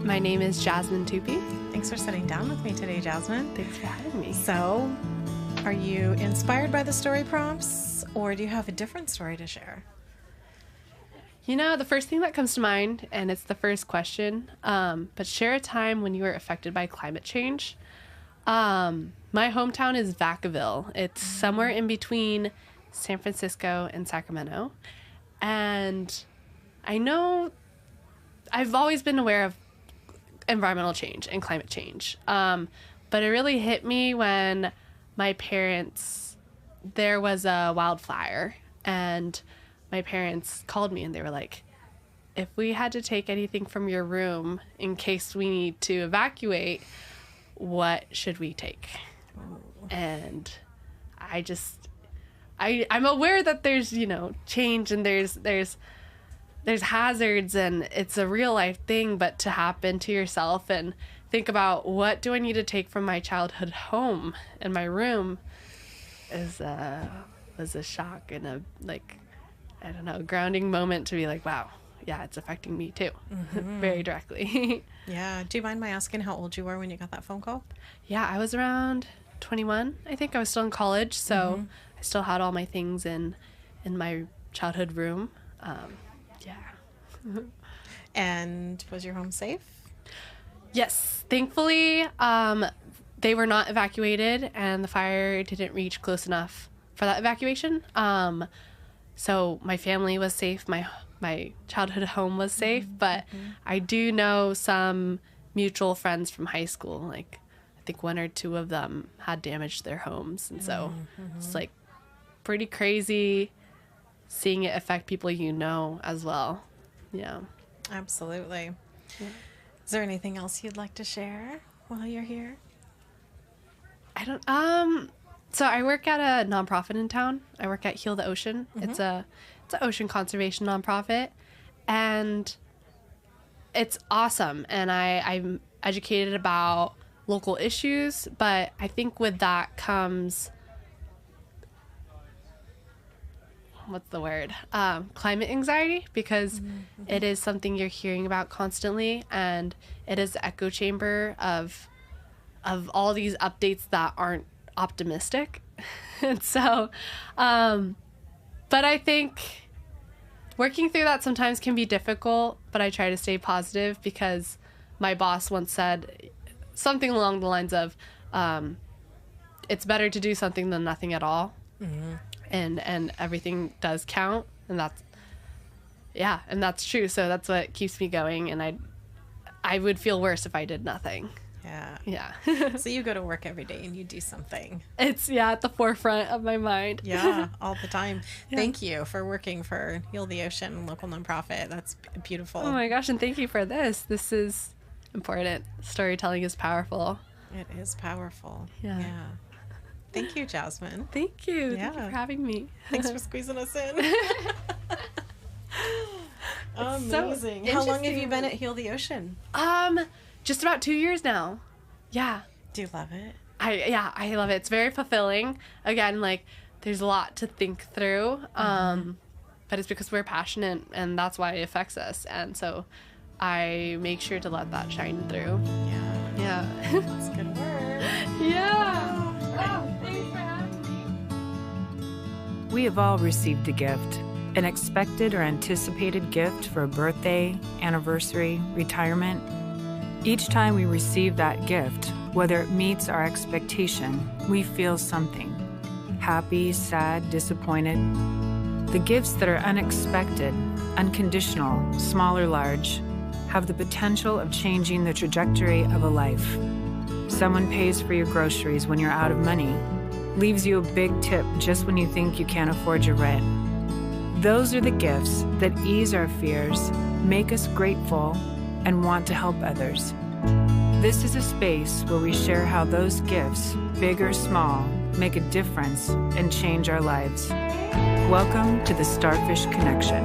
My name is Jasmine Tupi. Thanks for sitting down with me today, Jasmine. Thanks for having me. So, are you inspired by the story prompts, or do you have a different story to share? You know, the first thing that comes to mind, and it's the first question, but share a time when you were affected by climate change. My hometown is Vacaville. It's somewhere in between San Francisco and Sacramento. And I know I've always been aware of environmental change and climate change. But it really hit me when there was a wildfire, and my parents called me and they were like, if we had to take anything from your room in case we need to evacuate, what should we take? And I'm aware that there's, change, and there's hazards, and it's a real life thing, but to happen to yourself and think about, what do I need to take from my childhood home and my room was a shock and a, grounding moment to be like, wow, yeah, it's affecting me too. Mm-hmm. Very directly. Yeah. Do you mind my asking how old you were when you got that phone call? Yeah, I was around 21. I think I was still in college, so I still had all my things in my childhood room. Yeah. And was your home safe? Yes. Thankfully, they were not evacuated, and the fire didn't reach close enough for that evacuation. So my family was safe. My childhood home was safe, but I do know some mutual friends from high school. Like, I think one or two of them had damaged their homes, and so it's like pretty crazy seeing it affect people as well. Yeah. Absolutely. Yeah. Is there anything else you'd like to share while you're here? So I work at a nonprofit in town. I work at Heal the Ocean. It's an ocean conservation nonprofit, and it's awesome. And I'm educated about local issues, but I think with that comes, what's the word? Climate anxiety, because it is something you're hearing about constantly, and it is the echo chamber of all these updates that aren't optimistic. And so, but I think working through that sometimes can be difficult, but I try to stay positive, because my boss once said something along the lines of, it's better to do something than nothing at all. And everything does count, and that's true. So that's what keeps me going, and I would feel worse if I did nothing. Yeah. So you go to work every day and you do something. It's at the forefront of my mind. Yeah, all the time. Yeah. Thank you for working for Heal the Ocean, local nonprofit. That's beautiful. Oh my gosh, and thank you for this. This is important. Storytelling is powerful. It is powerful. Yeah. Thank you, Jasmine. Thank you. Yeah. Thank you for having me. Thanks for squeezing us in. Amazing. How long have you been at Heal the Ocean? Just about 2 years now. Yeah. Do you love it? I love it. It's very fulfilling. Again, there's a lot to think through. But it's because we're passionate, and that's why it affects us. And so I make sure to let that shine through. Yeah. That's good work. Yeah. Oh, thanks for having me. We have all received a gift, an expected or anticipated gift for a birthday, anniversary, retirement. Each time we receive that gift, whether it meets our expectation, we feel something. Happy, sad, disappointed. The gifts that are unexpected, unconditional, small or large, have the potential of changing the trajectory of a life. Someone pays for your groceries when you're out of money, leaves you a big tip just when you think you can't afford your rent. Those are the gifts that ease our fears, make us grateful, and want to help others. This is a space where we share how those gifts, big or small, make a difference and change our lives. Welcome to the Starfish Connection.